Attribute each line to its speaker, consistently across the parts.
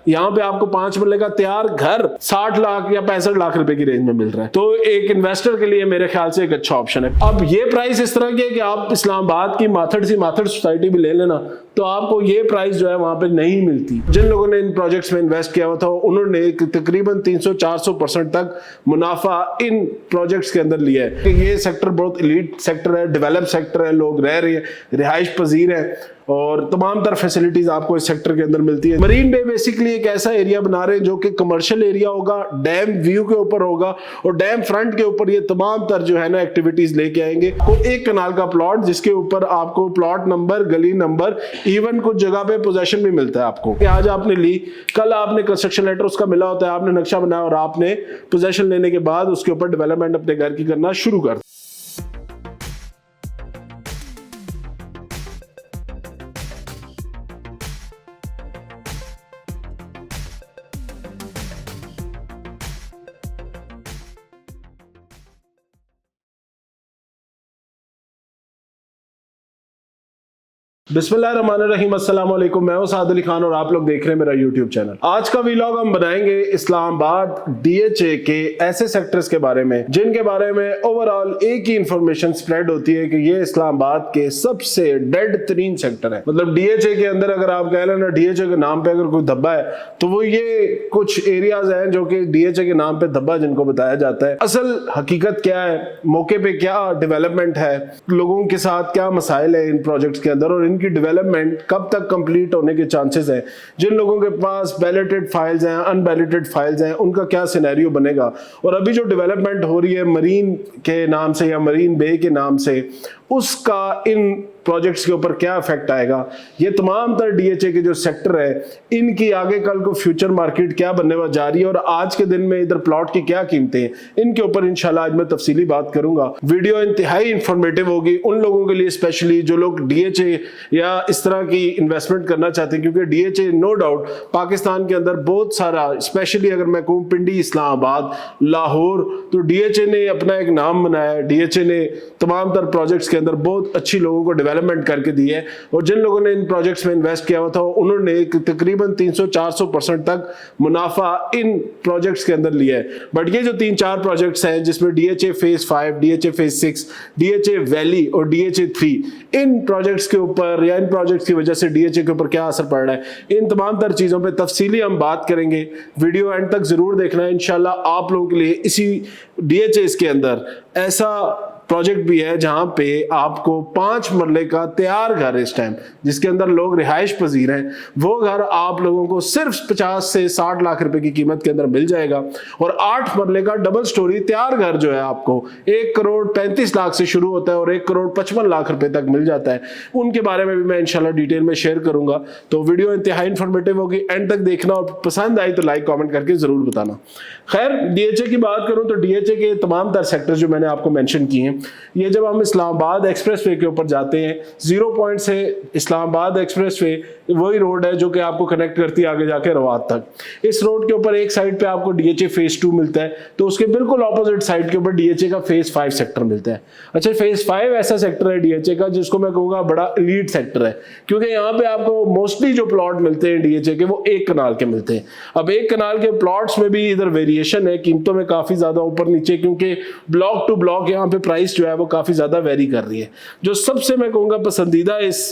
Speaker 1: यहाँ पे आपको 5 मरले का तैयार घर 60 लाख या 65 लाख रुपए की रेंज में मिल रहा है। तो एक इन्वेस्टर के लिए मेरे ख्याल से एक अच्छा ऑप्शन है। अब ये प्राइस इस तरह की है कि आप इस्लामाबाद की माथड़ सोसाइटी भी ले लेना तो आपको ये प्राइस जो है वहां पे नहीं मिलती। जिन लोगों ने इन प्रोजेक्ट्स में इन्वेस्ट किया हुआ था उन्होंने तकरीबन 300-400% तक मुनाफा इन प्रोजेक्ट्स के अंदर लिया है। ये सेक्टर बहुत एलीट सेक्टर है, डेवलप सेक्टर है, लोग रह रहे हैं, रिहाइश पजीर है और तमाम तर फैसिलिटीज आपको इस सेक्टर के अंदर मिलती है। मरीन बे बेसिकली एक ऐसा एरिया बना रहे हैं जो कि कमर्शियल एरिया होगा, डैम व्यू के ऊपर होगा और डैम फ्रंट के ऊपर ये तमाम तर जो है ना एक्टिविटीज लेके आएंगे। को एक कनाल का प्लॉट जिसके ऊपर आपको प्लॉट नंबर, गली नंबर, इवन कुछ जगह पे पोजेशन भी मिलता है आपको कि आज आपने ली, कल आपने कंस्ट्रक्शन लेटर उसका मिला होता है, आपने नक्शा बनाया और आपने पोजेशन लेने के बाद उसके ऊपर डेवलपमेंट अपने घर की करना शुरू कर। बिस्मिल्लाहिर्रहमानिर्रहीम, अस्सलाम वालेकुम। मैं हूं साद अली खान और आप लोग देख रहे हैं मेरा यूट्यूब चैनल। आज का व्लॉग हम बनाएंगे इस्लामाबाद डीएचए के ऐसे सेक्टर्स के बारे में जिनके बारे में ओवरऑल एक ही इंफॉर्मेशन स्प्रेड होती है कि ये इस्लामाबाद के सबसे डेड तरीन सेक्टर है। मतलब डीएचए के अंदर अगर आप कह लेना डीएचए के नाम पे अगर कोई धब्बा है तो वो ये कुछ एरियाज हैं जो कि डीएचए के नाम पे धब्बा जिनको बताया जाता है। असल हकीकत क्या है, मौके पे क्या डेवलपमेंट है, लोगों के साथ क्या मसाइल है इन प्रोजेक्ट्स के अंदर और इनकी डेवलपमेंट कब तक कंप्लीट होने के चांसेस हैं। जिन लोगों के पास बैलेटेड फाइल्स हैं, अनबैलेटेड फाइल्स हैं, उनका क्या सिनेरियो बनेगा और अभी जो डेवलपमेंट हो रही है मरीन के नाम से या मरीन बे के नाम से, उसका इन प्रोजेक्ट्स के ऊपर क्या इफेक्ट आएगा। ये तमाम तर डीएचए के जो सेक्टर है इनकी आगे कल को फ्यूचर मार्केट क्या बनने जा रही है और आज के दिन में इधर प्लॉट की क्या कीमतें हैं, इनके ऊपर इंशाल्लाह आज मैं तफसीली बात करूंगा। वीडियो इंतहाई इंफॉर्मेटिव होगी उन लोगों के लिए स्पेशली जो लोग डीएचए या इस तरह की इन्वेस्टमेंट करना चाहते हैं, क्योंकि डीएचए नो डाउट पाकिस्तान के अंदर बहुत सारा, स्पेशली अगर मैं कहूँ पिंडी, इस्लामाबाद, लाहौर, तो डीएचए ने अपना एक नाम बनाया है। डीएचए ने तमाम तर प्रोजेक्ट्स के अंदर बहुत अच्छी लोगों को डेवलपमेंट करके दी है और जिन लोगों ने इन प्रोजेक्ट्स में इन्वेस्ट किया हुआ था उन्होंने तकरीबन 300-400% तक मुनाफा इन प्रोजेक्ट्स के अंदर लिया है। बट ये जो 3-4 प्रोजेक्ट्स हैं जिसमें DHA phase 5, DHA phase 6, DHA valley और डीएचए 3, इन प्रोजेक्ट्स के ऊपर या इन प्रोजेक्ट्स की वजह से डीएचए के ऊपर क्या असर पड़ रहा है, इन तमाम तर चीजों पे तफसीली हम बात करेंगे। वीडियो एंड तक जरूर देखना है। इंशाल्लाह आप लोगों के लिए इसी डीएचए के अंदर ऐसा प्रोजेक्ट भी है जहां पे आपको 5 मरले का तैयार घर इस टाइम जिसके अंदर लोग रिहाइश पजीर हैं, वो घर आप लोगों को सिर्फ 50 से 60 लाख रुपए की कीमत के अंदर मिल जाएगा। और 8 मरले का डबल स्टोरी तैयार घर जो है आपको 1 करोड़ 35 लाख से शुरू होता है और 1 करोड़ 55 लाख रुपए तक मिल जाता है। उनके बारे में भी मैं इंशाल्लाह डिटेल में शेयर करूंगा। तो वीडियो इंतहाई इंफॉर्मेटिव होगी, एंड तक देखना और पसंद आई तो लाइक कॉमेंट करके जरूर बताना। खैर, डीएचए की बात करूं तो डीएचए के तमाम तर सेक्टर जो मैंने आपको मेंशन किए हैं, ये जब हम इस्लामाबाद एक्सप्रेसवे के ऊपर जाते हैं, 0 पॉइंट से इस्लामाबाद एक्सप्रेसवे वही रोड है जो कि आपको कनेक्ट करती है आगे जाके रवात तक। इस रोड के ऊपर एक साइड पे आपको डीएचए फेज 2 मिलता है, तो उसके बिल्कुल ऑपोजिट साइड के ऊपर डीएचए का फेज 5 सेक्टर मिलता है। अच्छा, फेज 5 ऐसा सेक्टर है डीएचए का जिसको मैं कहूँगा बड़ा एलीट सेक्टर है, क्योंकि यहाँ पे आपको मोस्टली जो प्लॉट मिलते हैं डीएचए के वो 1 कनाल के मिलते हैं। अब 1 कनाल के प्लॉट्स में भी इधर वेरिएशन है कीमतों में काफी ज्यादा ऊपर नीचे, क्योंकि ब्लॉक टू ब्लॉक यहाँ पे प्राइस जो है वो काफी ज्यादा वेरी कर रही है। जो सबसे मैं कहूँगा पसंदीदा इस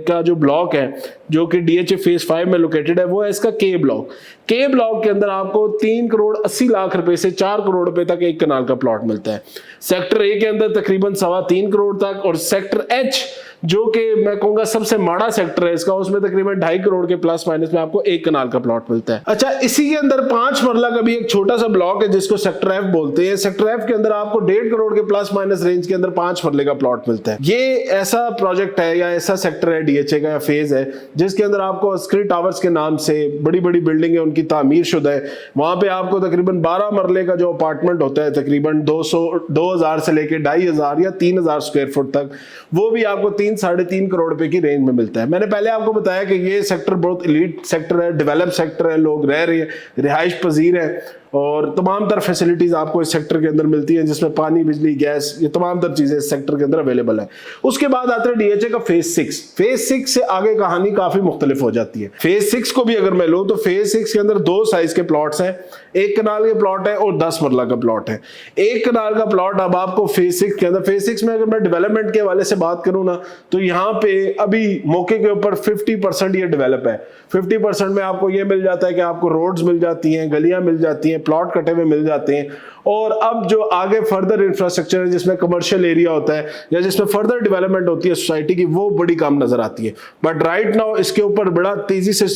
Speaker 1: का जो ब्लॉक है जो कि डीएचए फेज 5 में लोकेटेड है वो है इसका के ब्लॉक। के ब्लॉक के अंदर आपको 3 करोड़ 80 लाख रुपए से 4 करोड़ रुपए तक 1 कनाल का प्लॉट मिलता है। सेक्टर ए के अंदर तकरीबन 3.25 करोड़ तक, और सेक्टर एच जो कि मैं कहूंगा सबसे माड़ा सेक्टर है इसका, उसमें तकरीबन 2.5 करोड़ के प्लस माइनस में आपको 1 कनाल का प्लॉट मिलता है। अच्छा, इसी के अंदर 5 मरला का भी एक छोटा सा ब्लॉक है जिसको सेक्टर एफ बोलते हैं। सेक्टर एफ के अंदर आपको 1.5 करोड़ के प्लस माइनस रेंज के अंदर 5 मरले का प्लॉट मिलता है। ये ऐसा प्रोजेक्ट है या ऐसा सेक्टर है डीएचए का फेज है जिसके अंदर आपको अस्करी टावर्स के नाम से बड़ी बड़ी बिल्डिंग है, उनकी तामीर शुदा है। वहां पे आपको तकरीबन 12 मरले का जो अपार्टमेंट होता है तकरीबन 2000 से लेके 2500 या 3000 स्क्वायर फुट तक, वो भी आपको 3-3.5 करोड़ रुपए की रेंज में मिलता है। मैंने पहले आपको बताया कि ये सेक्टर बहुत एलीट सेक्टर है, डेवलप सेक्टर है, लोग रह रहे हैं, रिहाइश पजीर है और तमाम तरह फैसिलिटीज आपको इस सेक्टर के अंदर मिलती हैं, जिसमें पानी, बिजली, गैस, ये तमाम तरह चीजें इस सेक्टर के अंदर अवेलेबल है। उसके बाद आता है डीएचए का फेज 6। फेज 6 से आगे कहानी काफी मुख्तलिफ हो जाती है। फेज 6 को भी अगर मैं लूं तो फेज 6 के अंदर 2 साइज के प्लॉट्स हैं, 1 कनाल के प्लॉट है और 10 मरला का प्लॉट है। 1 कनाल का प्लॉट अब आपको फेज 6 के अंदर, फेज 6 में अगर मैं डेवलपमेंट के हवाले से बात करूं ना, तो यहाँ पे अभी मौके के ऊपर 50% ये डेवलप है। 50% में आपको ये मिल जाता है कि आपको रोड्स मिल जाती हैं, गलियां मिल जाती हैं, प्लॉट कटे हुए मिल जाते हैं। और अब जो आगे फर्दर इंफ्रास्ट्रक्चर है, जिसमें कमर्शियल एरिया होता है या जिसमें फर्दर डेवलपमेंट होती है सोसाइटी की, वो बड़ी काम नजर आती है। बट राइट नाउ इसके ऊपर बड़ा तेजी से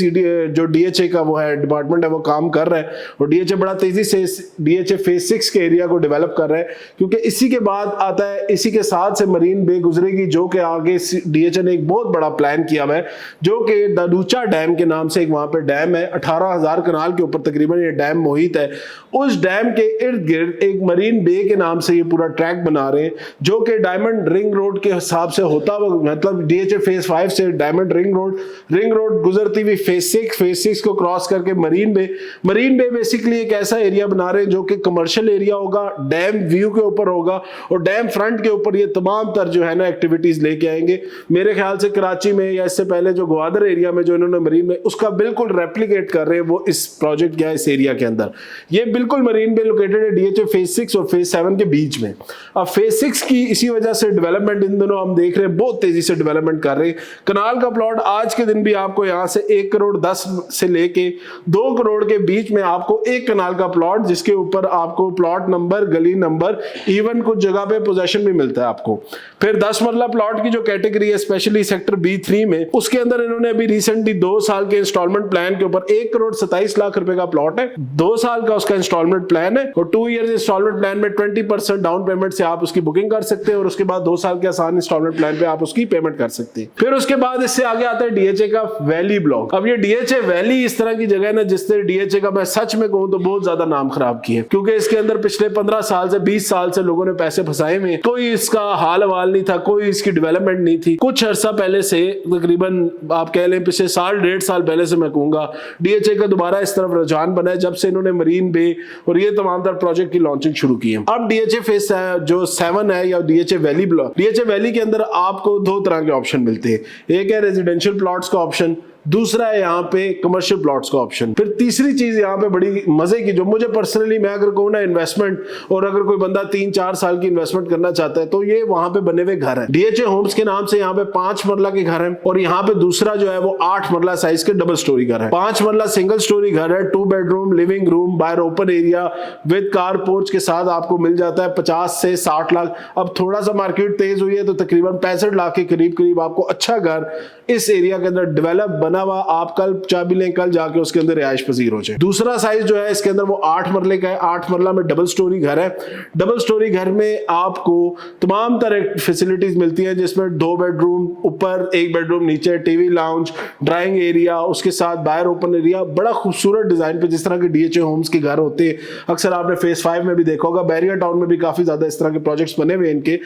Speaker 1: जो डीएचए का वो है डिपार्टमेंट है, वो काम कर रहा है और डीएचए बड़ा तेजी से डीएचए फेज 6 के एरिया को डेवलप कर रहा है, क्योंकि इसी के बाद आता है, इसी के साथ से मरीन बे गुजरेगी, जो कि आगे डीएचए ने एक बहुत बड़ा प्लान किया हुआ है, जो कि दादूचा डैम के नाम से एक वहां पे डैम है। 18,000 कनाल के ऊपर तकरीबन ये डैम मोहित है। उस डैम के इर्द गिर्द एक मरीन बे के नाम से ये पूरा ट्रैक बना रहे हैं, जो कि डायमंड रिंग रोड के हिसाब से होता हुआ, मतलब डीएचए फेज 5 से डायमंड रिंग रोड गुजरती हुई फेज 6 को क्रॉस करके मरीन बे बेसिकली एक ऐसा एरिया बना रहे हैं जो कि कमर्शियल एरिया होगा, डैम व्यू के ऊपर होगा और डैम फ्रंट के ऊपर ये तमाम तर जो है ना एक्टिविटीज लेके आएंगे। मेरे ख्याल से कराची में या इससे पहले जो ग्वादर एरिया में जो इन्होंने मरीन बे, उसका बिल्कुल रेप्लिकेट कर रहे हैं वो इस प्रोजेक्ट या इस एरिया के अंदर। ये बिल्कुल मरीन बे लोकेटेड है डीएचए फेज 6 और फेज 7 के बीच में। अब फेज 6 की इसी वजह से डेवलपमेंट इन दोनों हम देख रहे हैं, बहुत तेजी से डेवलपमेंट कर रहे हैं। कनाल का प्लॉट आज के दिन भी आपको यहां से 1 करोड़ 10 से लेके 2 करोड़ के बीच में आपको 1 कनाल का प्लॉट, जिसके ऊपर आपको प्लॉट नंबर, गली नंबर, इवन कुछ जगह पे पोजेशन भी मिलता है आपको। फिर 10 मरला प्लॉट की जो कैटेगरी है, स्पेशली सेक्टर B3 में, उसके अंदर इन्होंने अभी रिसेंटली 2 साल के इंस्टॉलमेंट प्लान के ऊपर 1 करोड़ 27 लाख रुपए का प्लॉट है। 2 साल का उसका इंस्टॉलमेंट प्लान है और 2 ईयर इंस्टॉलमेंट प्लान में 20% डाउन पेमेंट से आप उसकी बुकिंग कर सकते हैं और उसके बाद 2 साल के आसान इंस्टॉलमेंट प्लान पे आप उसकी पेमेंट कर सकते हैं। फिर उसके बाद इससे आगे आता है डीएचए का वैली ब्लॉक। अब ये डीएचए वैली इस तरह की जगह है ना, जिसने डीएचए का मैं सच में कहूं तो बहुत ज्यादा नाम खराब किया, क्योंकि इसके अंदर पिछले 15 साल से 20 साल से लोगों ने पैसे फंसाए हुए, कोई इसका हाल हवाल नहीं था, कोई इसकी डेवलपमेंट नहीं थी। कुछ अरसा पहले से, तकरीबन आप कह लें पिछले साल 1.5 साल पहले से मैं कहूंगा, डीएचए का दोबारा इस तरफ रुझान बना है, जब से इन्होंने मरीन बे और ये तमाम तरह प्रोजेक्ट की लॉन्चिंग शुरू की है। अब डीएचए फेज जो 7 है या DHA valley block, DHA valley के अंदर आपको 2 तरह के ऑप्शन मिलते हैं। एक है रेजिडेंशियल प्लॉट्स का ऑप्शन, दूसरा है यहाँ पे कमर्शियल प्लॉट्स का ऑप्शन। फिर तीसरी चीज यहाँ पे बड़ी मजे की, जो मुझे पर्सनली, मैं अगर कहूँ ना इन्वेस्टमेंट, और अगर कोई बंदा 3-4 साल की इन्वेस्टमेंट करना चाहता है तो ये वहां पे बने हुए घर है। डीएचए होम्स के नाम से यहाँ पे 5 मरला के घर है और यहाँ पे दूसरा जो है वो 8 मरला साइज के डबल स्टोरी घर है। 5 मरला सिंगल स्टोरी घर है, 2 बेडरूम, लिविंग रूम, बाहर open area with car porch के साथ आपको मिल जाता है 50 से 60 लाख। अब थोड़ा सा मार्केट तेज हुई है तो तकरीबन 65 लाख के करीब आपको अच्छा घर इस एरिया के अंदर डेवलप बना हुआ, आप कल चाबी लें, कल जाके उसके अंदर रिहाइश पजीर हो जाए। दूसरा साइज जो है इसके अंदर वो 8 मरले का है। 8 मरला में डबल स्टोरी घर है। डबल स्टोरी घर में आपको तमाम तरह फैसिलिटीज मिलती है, जिसमें 2 बेडरूम ऊपर, 1 बेडरूम नीचे, टीवी लाउंज, ड्राइंग एरिया, उसके साथ बाहर ओपन एरिया, बड़ा खूबसूरत डिजाइन पे जिस तरह के डीएचए होम्स के घर होते हैं। अक्सर आपने फेज 5 में भी देखा होगा, बैरियर टाउन में भी काफी ज्यादा इस तरह के प्रोजेक्ट्स बने हुए इनके।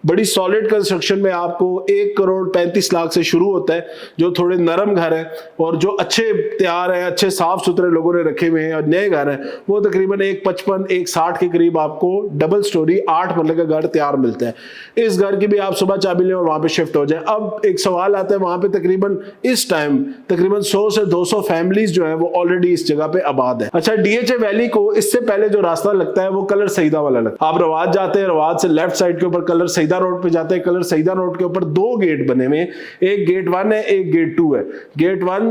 Speaker 1: बड़ी सॉलिड कंस्ट्रक्शन में आपको 1 करोड़ 35 लाख से शुरू होता है, जो थोड़े नरम घर है और जो अच्छे तैयार है, अच्छे साफ सुथरे लोगों ने रखे हुए हैं और नए घर हैं, वो तकरीबन 155-160 के करीब आपको डबल स्टोरी 8 मरले का घर तैयार मिलता है। इस घर की भी आप सुबह चाबी लें और वहां पे शिफ्ट हो जाए। अब एक सवाल आता है, वहां पे तकरीबन इस टाइम तकरीबन 100 से 200 फैमिलीज जो है वो ऑलरेडी इस जगह पे आबाद है। अच्छा, डीएचए वैली को इससे पहले जो रास्ता लगता है वो कलर सईदा वाला लगता है। आप रवाद जाते हैं, रवाद से लेफ्ट साइड के ऊपर कलर सईदा रोड पे जाते हैं। कलर सईदा रोड के ऊपर 2 गेट बने हुए, एक गेट 1 है, एक गेट 2 है। गेट 1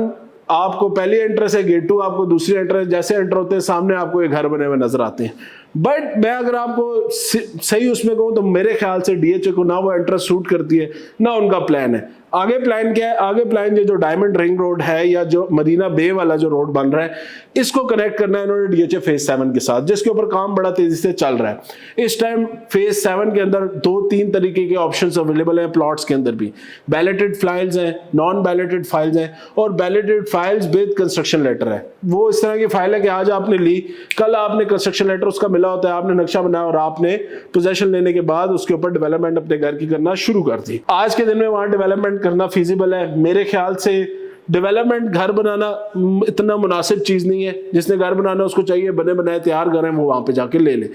Speaker 1: आपको पहली एंट्रेंस है, गेट 2 आपको दूसरी एंट्रेंस। जैसे एंटर होते हैं सामने आपको ये घर बने हुए नजर आते हैं। बट मैं अगर आपको सही उसमें कहूं तो मेरे ख्याल से डीएचए को ना वो एंट्रेंस सूट करती है, ना उनका प्लान है। आगे प्लान क्या है? आगे प्लान जो डायमंड रिंग रोड है या जो मदीना बे वाला जो रोड बन रहा है, इसको कनेक्ट करना है इन्होंने डीएचए फेज 7 के साथ, जिसके ऊपर काम बड़ा तेजी से चल रहा है। इस टाइम फेज 7 के अंदर 2-3 तरीके के ऑप्शंस अवेलेबल हैं प्लॉट्स के अंदर भी। बैलेटेड फाइल्स हैं, नॉन बैलेटेड फाइल्स हैं और balloted files with construction letter है। वो इस तरह की फाइल है कि आज आपने ली, कल आपने कंस्ट्रक्शन लेटर उसका मिला होता है, आपने नक्शा बनाया और आपने पोजेशन लेने के बाद उसके ऊपर डेवलपमेंट अपने घर की करना शुरू कर दी। आज के दिन में वहां डेवलपमेंट करना फिजिबल है? मेरे ख्याल से डेवलपमेंट घर बनाना इतना मुनासिब चीज़ नहीं है। जिसने घर बनाना उसको चाहिए बने बनाए तैयार घर है वो वहाँ पे जाके ले ले,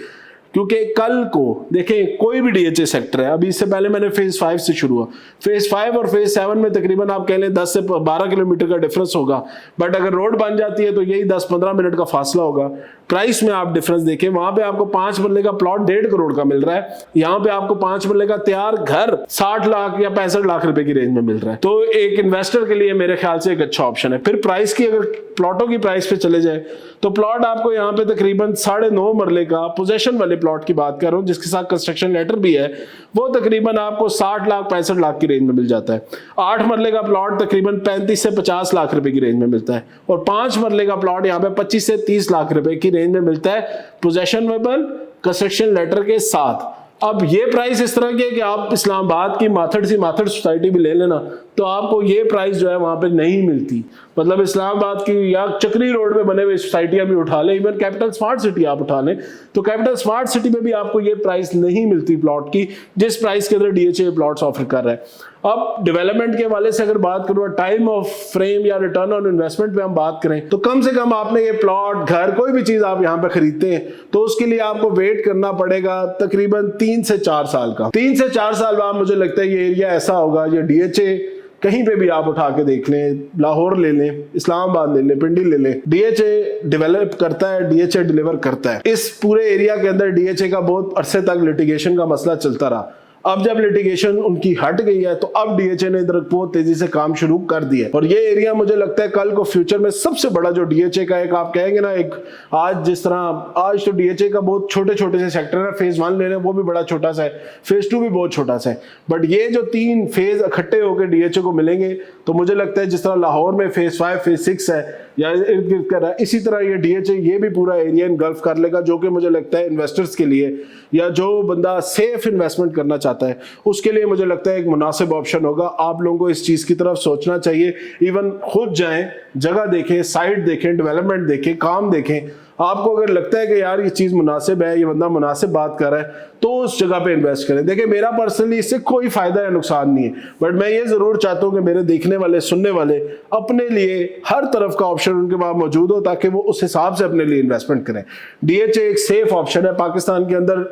Speaker 1: क्योंकि कल को देखें कोई भी डीएचए सेक्टर है, अभी इससे पहले मैंने फेज 5 से शुरू हुआ, फेज 5 और फेज 7 में तकरीबन आप कह लें 10 से 12 किलोमीटर का डिफरेंस होगा, बट अगर रोड बन जाती है तो यही 10-15 मिनट का फासला होगा। प्राइस में आप डिफरेंस देखें, वहां पे आपको 5 मरले का प्लॉट 1.5 करोड़ का मिल रहा है, यहाँ पे आपको 5 मरले का तैयार घर 60 लाख या 65 लाख रुपए की रेंज में मिल रहा है। तो एक इन्वेस्टर के लिए मेरे ख्याल से एक अच्छा ऑप्शन है। फिर प्राइस की, अगर प्लॉटों की प्राइस पे चले जाए तो प्लॉट आपको यहाँ पे तकरीबन 9.5 मरले का पोजेशन वाले प्लॉट की बात कर रहा हूँ जिसके साथ कंस्ट्रक्शन लेटर भी है, वो तकरीबन आपको 60 लाख 65 लाख की रेंज में मिल जाता है। 8 मरले का प्लॉट तकरीबन 35 से 50 लाख रुपए की रेंज में मिलता है, और 5 मरले का प्लॉट यहाँ पे 25 से 30 लाख रुपए की रेंज में मिलता है पोजेशनेबल कंस्ट्रक्शन लेटर के साथ। अब ये प्राइस इस तरह की है कि आप इस्लामाबाद की माथड़ सोसाइटी भी ले लेना तो आपको ये प्राइस जो है वहां पे नहीं मिलती। मतलब इस्लामाबाद की या चक्री रोड पे बने हुए सोसाइटियां भी उठा लें, इवन कैपिटल स्मार्ट सिटी आप उठा लें तो कैपिटल स्मार्ट सिटी में भी आपको ये प्राइस नहीं मिलती प्लॉट की जिस प्राइस के अंदर डीएचए प्लॉट्स ऑफर कर रहा है। अब डेवलपमेंट के वाले से अगर बात करूँ, टाइम ऑफ फ्रेम या रिटर्न ऑन इन्वेस्टमेंट पे हम बात करें तो कम से कम आपने ये प्लॉट घर कोई भी चीज आप यहाँ पे खरीदते हैं तो उसके लिए आपको वेट करना पड़ेगा तकरीबन 3 से 4 साल का। 3 से 4 साल बाद मुझे लगता है ये एरिया ऐसा होगा, ये डीएचए कहीं पे भी आप उठा के देख लें, लाहौर ले लें, इस्लामाबाद ले लें, पिंडी ले लें, डीएचए डेवलप करता है, डीएचए डिलीवर करता है। इस पूरे एरिया के अंदर डीएचए का बहुत अरसे तक लिटिगेशन का मसला चलता रहा। अब जब लिटिगेशन उनकी हट गई है तो अब डीएचए ने इधर बहुत तेजी से काम शुरू कर दिया है, और ये एरिया मुझे लगता है कल को फ्यूचर में सबसे बड़ा जो डीएचए का एक आप कहेंगे ना, एक आज जिस तरह आज तो डीएचए का बहुत छोटे छोटे से सेक्टर है, फेज 1 ले रहे हैं वो भी बड़ा छोटा सा है, फेज 2 भी बहुत छोटा सा है, बट ये जो 3 फेज इकट्ठे होकर डीएचए को मिलेंगे तो मुझे लगता है जिस तरह लाहौर में फेज 5 फेज 6 है या इर्द गिर्द कर रहा है, इसी तरह ये डीएचए ये भी पूरा एरिया इनगल्फ कर लेगा, जो कि मुझे लगता है इन्वेस्टर्स के लिए या जो बंदा सेफ इन्वेस्टमेंट करना चाहता है उसके लिए मुझे लगता है एक मुनासिब ऑप्शन होगा। आप लोगों को इस चीज की तरफ सोचना चाहिए, इवन खुद जाएं, जगह देखें, साइट देखें, डेवलपमेंट देखें, काम देखें। आपको अगर लगता है कि यार ये चीज मुनासिब है, ये बंदा मुनासिब बात कर रहा है तो उस जगह पे इन्वेस्ट करें। देखिए मेरा पर्सनली इससे कोई फायदा या नुकसान नहीं है, बट मैं ये जरूर चाहता हूं कि मेरे देखने वाले सुनने वाले अपने लिए हर तरफ का ऑप्शन उनके पास मौजूद हो ताकि वो उस हिसाब से अपने लिए इन्वेस्टमेंट करें। डीएचए एक सेफ ऑप्शन है पाकिस्तान के अंदर।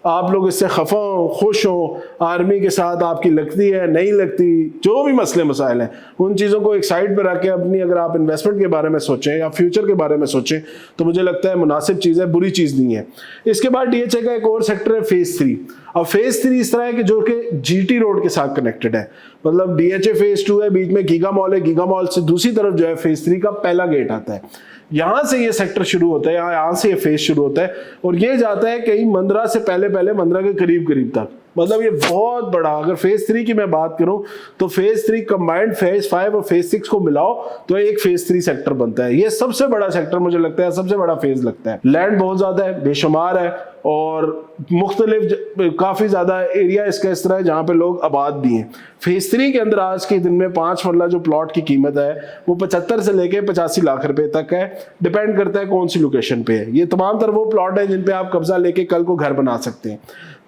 Speaker 1: आप लोग इससे खफा हो, खुश हो, आर्मी के साथ आपकी लगती है नहीं लगती, जो भी मसले मसाइल हैं उन चीज़ों को एक साइड पर रख के अपनी अगर आप इन्वेस्टमेंट के बारे में सोचें या फ्यूचर के बारे में सोचें तो मुझे लगता है मुनासिब चीज़ है, बुरी चीज़ नहीं है। इसके बाद डीएचए का एक और सेक्टर है फेज 3। अब फेज 3 इस तरह है कि जो कि जीटी रोड के साथ कनेक्टेड है, मतलब डीएचए फेज 2 है, बीच में गीगा मॉल है, गीगा मॉल से दूसरी तरफ जो है फेज 3 का पहला गेट आता है। यहां से ये सेक्टर शुरू होता है, यहां से ये फेज शुरू होता है और ये जाता है कहीं मंदरा से पहले मंदरा के करीब तक। मतलब ये बहुत बड़ा, अगर फेज 3 की मैं बात करूं तो फेज 3 कंबाइंड फेज 5 और फेज 6 को मिलाओ तो एक फेज 3 सेक्टर बनता है। ये सबसे बड़ा सेक्टर मुझे लगता है, सबसे बड़ा फेज लगता है। लैंड बहुत ज्यादा है, बेशुमार है और मुख्तलिफ काफी ज्यादा एरिया इसका इस तरह है जहां पे लोग आबाद भी हैं। फेज 3 के अंदर आज के दिन में 5 मरला जो प्लॉट की कीमत है वो 75 से लेके 85 लाख रुपए तक है, डिपेंड करता है कौन सी लोकेशन पे है। ये तमाम तर वो प्लॉट है जिन पे आप कब्जा लेके कल को घर बना सकते हैं।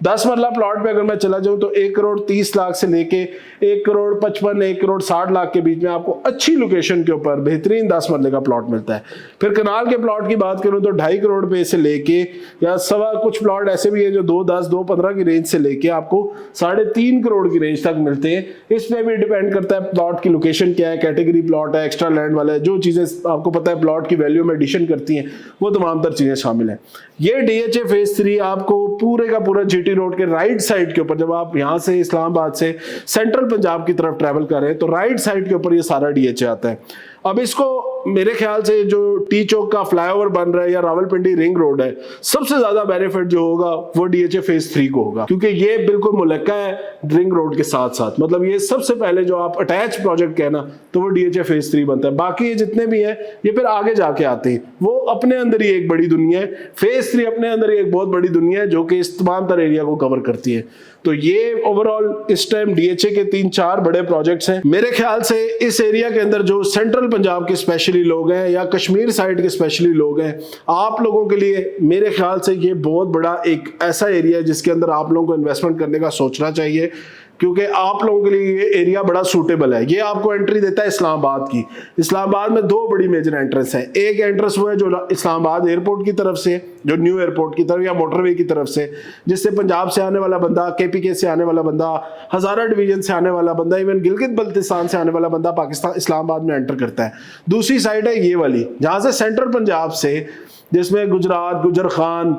Speaker 1: 10 मरला प्लॉट पे अगर मैं चला जाऊं तो 1 करोड़ 30 लाख से लेके 1 करोड़ 55, 1 करोड़ 60 लाख के बीच में आपको अच्छी लोकेशन के ऊपर बेहतरीन 10 मरले का प्लॉट मिलता है। फिर कनाल के प्लॉट की बात करूं तो 2.5 करोड़ पे से लेके या सवा कुछ प्लॉट ऐसे भी है जो 2.10, 2.15 की रेंज से लेके आपको 3.5 करोड़ की रेंज तक मिलते हैं। इसमें भी डिपेंड करता है प्लॉट की लोकेशन क्या है, कैटेगरी प्लॉट है, एक्स्ट्रा लैंड वाला है, जो चीजें आपको पता है प्लॉट की वैल्यू में एडिशन करती हैं वो तमाम तर चीजें शामिल है। ये डीएचए फेज 3 आपको पूरे का पूरा जीटी रोड के राइट साइड के ऊपर, जब आप यहां से इस्लामाबाद से सेंट्रल पंजाब की तरफ ट्रैवल कर रहे हैं तो राइट साइड के ऊपर ये सारा डीएचए आता है। अब इसको मेरे ख्याल से जो टी चौक का फ्लाईओवर बन रहा है या रावलपिंडी रिंग रोड है, सबसे ज्यादा बेनिफिट जो होगा वो डीएचए फेज 3 को होगा, क्योंकि ये बिल्कुल मुलक्का है रिंग रोड के साथ साथ। मतलब ये सबसे पहले जो आप अटैच प्रोजेक्ट कहना तो वो डीएचए फेज 3 बनता है। बाकी ये जितने भी हैं ये फिर आगे जाके आते हैं, वो अपने अंदर ही एक बड़ी दुनिया है। फेज 3 अपने अंदर ही एक बहुत बड़ी दुनिया है जो कि इस तमाम तर एरिया को कवर करती है। तो ये ओवरऑल इस टाइम डीएचए के 3-4 बड़े प्रोजेक्ट्स हैं। मेरे ख्याल से इस एरिया के अंदर जो सेंट्रल पंजाब के स्पेशली लोग हैं या कश्मीर साइड के स्पेशली लोग हैं, आप लोगों के लिए मेरे ख्याल से ये बहुत बड़ा एक ऐसा एरिया है जिसके अंदर आप लोगों को इन्वेस्टमेंट करने का सोचना चाहिए। क्योंकि आप लोगों के लिए ये एरिया बड़ा सूटेबल है। ये आपको एंट्री देता है इस्लामाबाद की। इस्लामाबाद में दो बड़ी मेजर एंट्रेंस हैं। एक एंट्रेंस वो है जो इस्लामाबाद एयरपोर्ट की तरफ से, जो न्यू एयरपोर्ट की तरफ या मोटरवे की तरफ से, जिससे पंजाब से आने वाला बंदा, KPK से आने वाला बंदा, हजारा डिवीजन से आने वाला बंदा, इवन गिलगित बल्तिस्तान से आने वाला बंदा पाकिस्तान इस्लामाबाद में एंटर करता है। दूसरी साइड है ये वाली, जहां से सेंट्रल पंजाब से, जिसमें गुजरात, गुजर खान,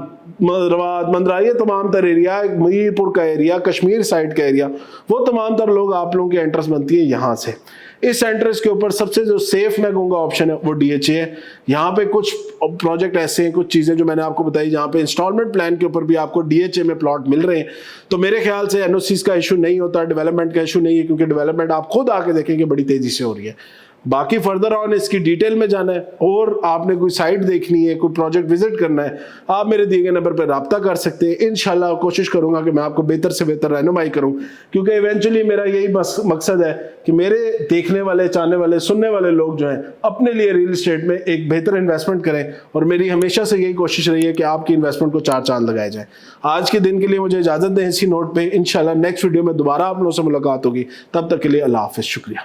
Speaker 1: मदरवाद, मंदरा, ये तमाम तर एरिया, मीरपुर का एरिया, कश्मीर साइड का एरिया, वो तमाम तर लोग आप लोगों की एंट्रेंस बनती है यहाँ से। इस एंट्रेंस के ऊपर सबसे जो सेफ मैं कहूँगा ऑप्शन है वो DHA है। यहाँ पे कुछ प्रोजेक्ट ऐसे हैं, कुछ चीज़ें जो मैंने आपको बताई, जहाँ पे इंस्टॉलमेंट प्लान के ऊपर भी आपको DHA में प्लॉट मिल रहे हैं। तो मेरे ख्याल से NOCs का इशू नहीं होता, डेवलपमेंट का इशू नहीं है, क्योंकि डेवलपमेंट आप खुद आके देखेंगे बड़ी तेजी से हो रही है। बाकी फर्दर ऑन इसकी डिटेल में जाना है और आपने कोई साइट देखनी है, कोई प्रोजेक्ट विजिट करना है, आप मेरे दिए गए नंबर पर रब्ता कर सकते हैं। इंशाल्लाह कोशिश करूंगा कि मैं आपको बेहतर से बेहतर रहनुमाई करूं, क्योंकि इवेंचुअली मेरा यही मकसद है कि मेरे देखने वाले, चाहने वाले, सुनने वाले लोग जो हैं अपने लिए रियल एस्टेट में एक बेहतर इन्वेस्टमेंट करें। और मेरी हमेशा से यही कोशिश रही है कि आपकी इन्वेस्टमेंट को 4 चांद लगाए जाए। आज के दिन के लिए मुझे इजाजत दें इसी नोट पर। इंशाल्लाह नेक्स्ट वीडियो में दोबारा आप लोगों से मुलाकात होगी। तब तक के लिए अल्लाह हाफिज़, शुक्रिया।